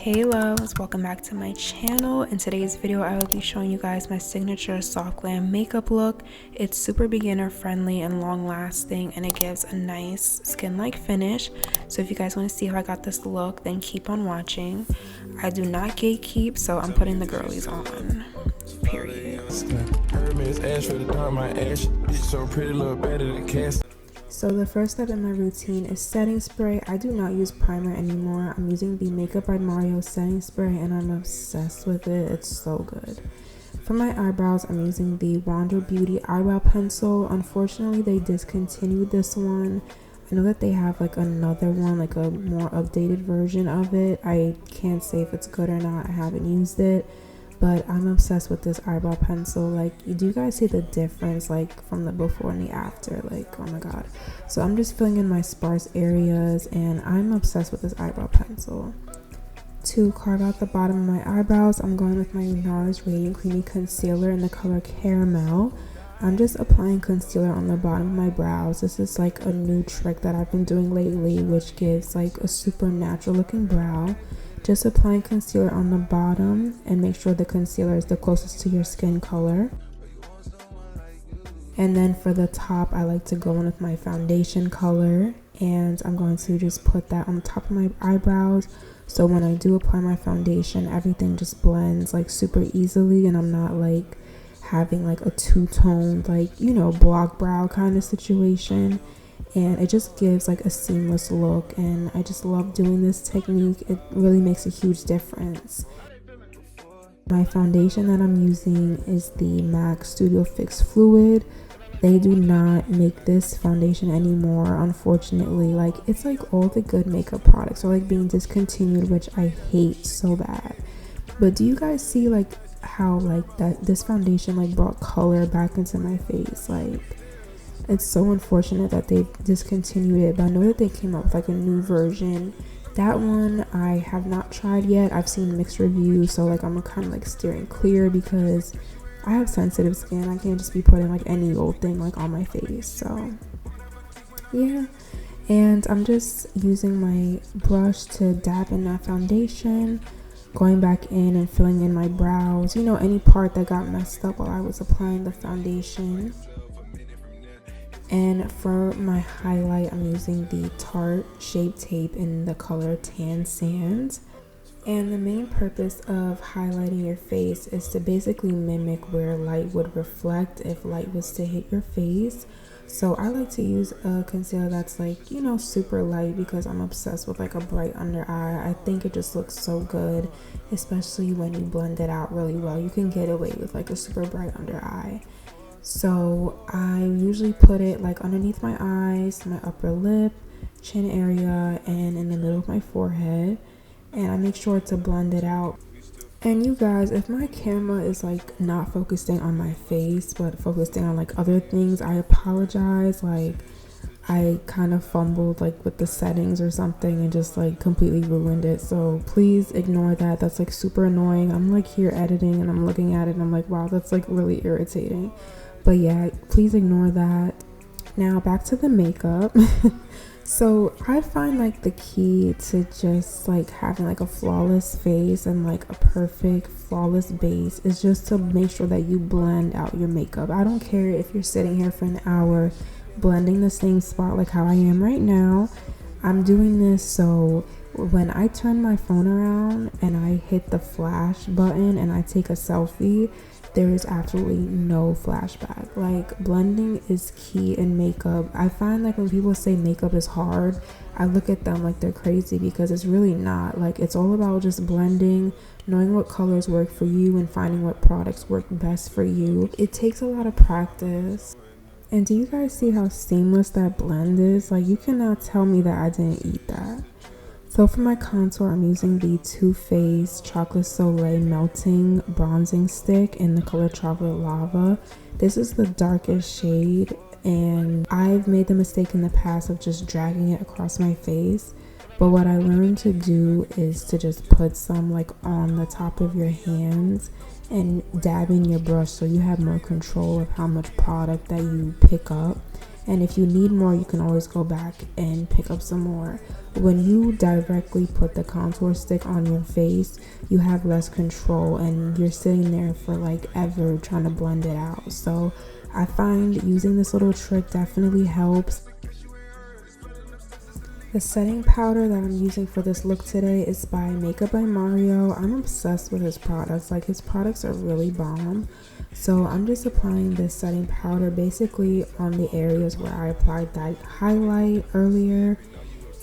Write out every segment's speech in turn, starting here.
Hey loves, welcome back to my channel. In today's video I will be showing you guys my signature soft glam makeup look. It's super beginner friendly and long lasting, and it gives a nice skin like finish. So if you guys want to see how I got this look, then keep on watching. I do not gatekeep, so I'm putting the girlies on, period. So the first step in my routine is setting spray. I do not use primer anymore. I'm using the Makeup by Mario setting spray and I'm obsessed with it. It's so good. For my eyebrows, I'm using the Wander Beauty eyebrow pencil. Unfortunately, they discontinued this one. I know that they have like another one, like a more updated version of it. I can't say if it's good or not. I haven't used it. But I'm obsessed with this eyebrow pencil. Like, do you guys see the difference, like, from the before and the after? Like, oh my god. So I'm just filling in my sparse areas, and I'm obsessed with this eyebrow pencil. To carve out the bottom of my eyebrows, I'm going with my NARS Radiant Creamy Concealer in the color Caramel. I'm just applying concealer on the bottom of my brows. This is like a new trick that I've been doing lately, which gives like a super natural looking brow. Just applying concealer on the bottom and make sure the concealer is the closest to your skin color. And then for the top, I like to go in with my foundation color, and I'm going to just put that on the top of my eyebrows. So when I do apply my foundation, everything just blends like super easily, and I'm not like having like a two-toned, like, you know, block brow kind of situation. And it just gives like a seamless look, and I just love doing this technique. It really makes a huge difference. My foundation that I'm using is the MAC Studio Fix Fluid. They do not make this foundation anymore, unfortunately. Like, it's like all the good makeup products are like being discontinued, which I hate so bad. But do you guys see like how like this foundation like brought color back into my face? Like, it's so unfortunate that they discontinued it, but I know that they came up with like a new version. That one I have not tried yet. I've seen mixed reviews, so like I'm kind of like steering clear because I have sensitive skin. I can't just be putting like any old thing like on my face. So yeah, and I'm just using my brush to dab in that foundation, going back in and filling in my brows, you know, any part that got messed up while I was applying the foundation. And for my highlight, I'm using the Tarte Shape Tape in the color Tan Sand. And the main purpose of highlighting your face is to basically mimic where light would reflect if light was to hit your face. So I like to use a concealer that's like, you know, super light because I'm obsessed with like a bright under eye. I think it just looks so good, especially when you blend it out really well. You can get away with like a super bright under eye. So I usually put it like underneath my eyes, my upper lip, chin area, and in the middle of my forehead. And I make sure to blend it out. And you guys, if my camera is like not focusing on my face but focusing on like other things, I apologize. Like, I kind of fumbled like with the settings or something and just like completely ruined it. So please ignore that. That's like super annoying. I'm like here editing and I'm looking at it and I'm like, wow, that's like really irritating. But yeah, please ignore that. Now back to the makeup. So I find like the key to just like having like a flawless face and like a perfect flawless base is just to make sure that you blend out your makeup. I don't care if you're sitting here for an hour blending the same spot like how I am right now. I'm doing this so when I turn my phone around and I hit the flash button and I take a selfie, there is absolutely no flashback. Like, blending is key in makeup. I find like when people say makeup is hard, I look at them like they're crazy because it's really not. Like, it's all about just blending, knowing what colors work for you and finding what products work best for you. It takes a lot of practice. And do you guys see how seamless that blend is? Like, you cannot tell me that I didn't eat that. So for my contour, I'm using the Too Faced Chocolate Soleil Melting Bronzing Stick in the color Chocolate Lava. This is the darkest shade, and I've made the mistake in the past of just dragging it across my face. But what I learned to do is to just put some like on the top of your hands and dabbing your brush so you have more control of how much product that you pick up. and if you need more, you can always go back and pick up some more. When you directly put the contour stick on your face, you have less control and you're sitting there for like ever trying to blend it out. So I find using this little trick definitely helps. The setting powder that I'm using for this look today is by Makeup by Mario. I'm obsessed with his products. Like, his products are really bomb. So I'm just applying this setting powder basically on the areas where I applied that highlight earlier.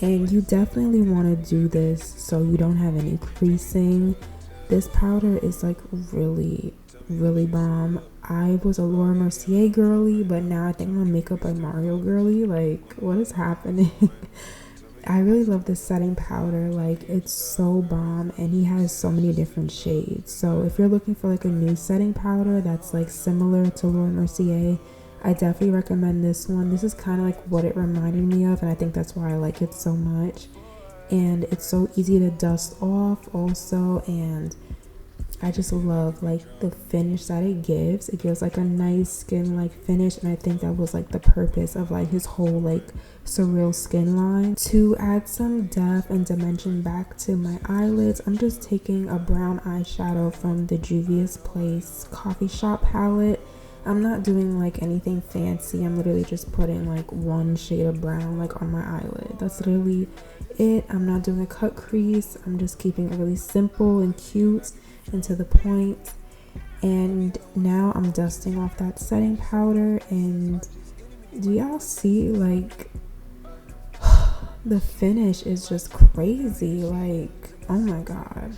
And you definitely want to do this so you don't have any creasing. This powder is like really bomb. I was a Laura Mercier girly, but now I think I'm a Makeup by Mario girly. Like, what is happening? I really love this setting powder. Like, it's so bomb, and he has so many different shades. So if you're looking for like a new setting powder that's like similar to Laura Mercier, I definitely recommend this one. This is kind of like what it reminded me of, and I think that's why I like it so much. And it's so easy to dust off also, and I just love like the finish that it gives. It gives like a nice skin like finish, and I think that was like the purpose of like his whole like SurrealSkin line. To add some depth and dimension back to my eyelids, I'm just taking a brown eyeshadow from the Juvia's Place coffee shop palette. I'm not doing like anything fancy. I'm literally just putting like one shade of brown like on my eyelid. That's literally it. I'm not doing a cut crease. I'm just keeping it really simple and cute and to the point. And now I'm dusting off that setting powder, and do y'all see like the finish is just crazy. Like, oh my god,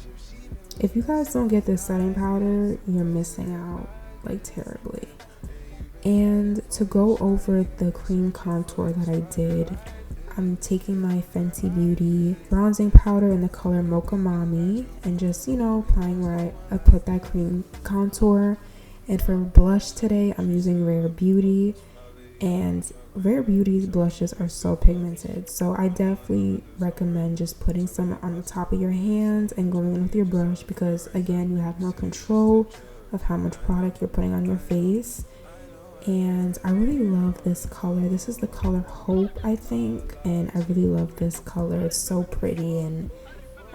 if you guys don't get this setting powder, you're missing out like terribly. And to go over the cream contour that I did, I'm taking my Fenty Beauty bronzing powder in the color Mocha Mami and just, you know, applying where I put that cream contour. And for blush today, I'm using Rare Beauty, and Rare Beauty's blushes are so pigmented, so I definitely recommend just putting some on the top of your hands and going in with your brush, because again, you have more control of how much product you're putting on your face. And I really love this color. This is the color Hope, I think, and I really love this color. It's so pretty and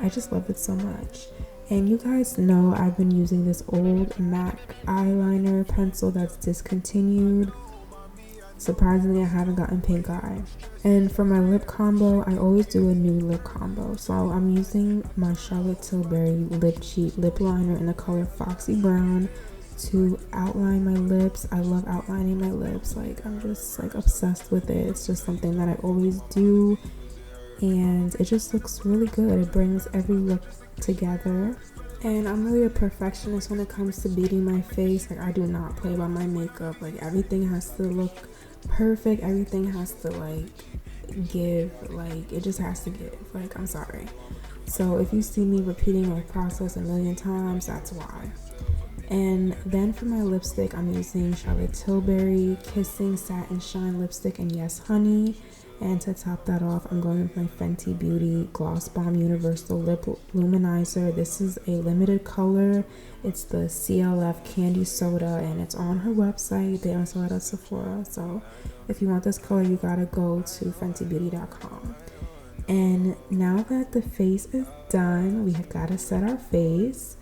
I just love it so much. And you guys know I've been using this old MAC eyeliner pencil that's discontinued. Surprisingly, I haven't gotten pink eye. And for my lip combo, I always do a new lip combo. So I'm using my Charlotte Tilbury Lip Cheat lip liner in the color Foxy Brown to outline my lips. I love outlining my lips. Like, I'm just like obsessed with it. It's just something that I always do, and it just looks really good. It brings every look together. And I'm really a perfectionist when it comes to beating my face. Like, I do not play by my makeup. Like, everything has to look perfect. Everything has to like give, like it just has to give. Like, I'm sorry. So if you see me repeating my process a million times, that's why. And then for my lipstick, I'm using Charlotte Tilbury Kissing Satin Shine lipstick and Yes Honey. And to top that off, I'm going with my Fenty Beauty Gloss Bomb Universal Lip Luminizer. This is a limited color. It's the CLF Candy Soda, and it's on her website. They also sell it at Sephora. So if you want this color, you gotta go to fentybeauty.com. And now that the face is done, we have gotta set our face.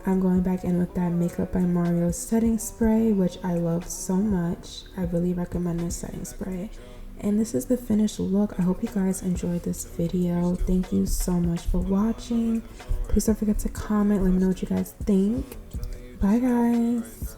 I'm going back in with that Makeup by Mario setting spray, which I love so much. I really recommend this setting spray. And this is the finished look. I hope you guys enjoyed this video. Thank you so much for watching. Please don't forget to comment. Let me know what you guys think. Bye, guys.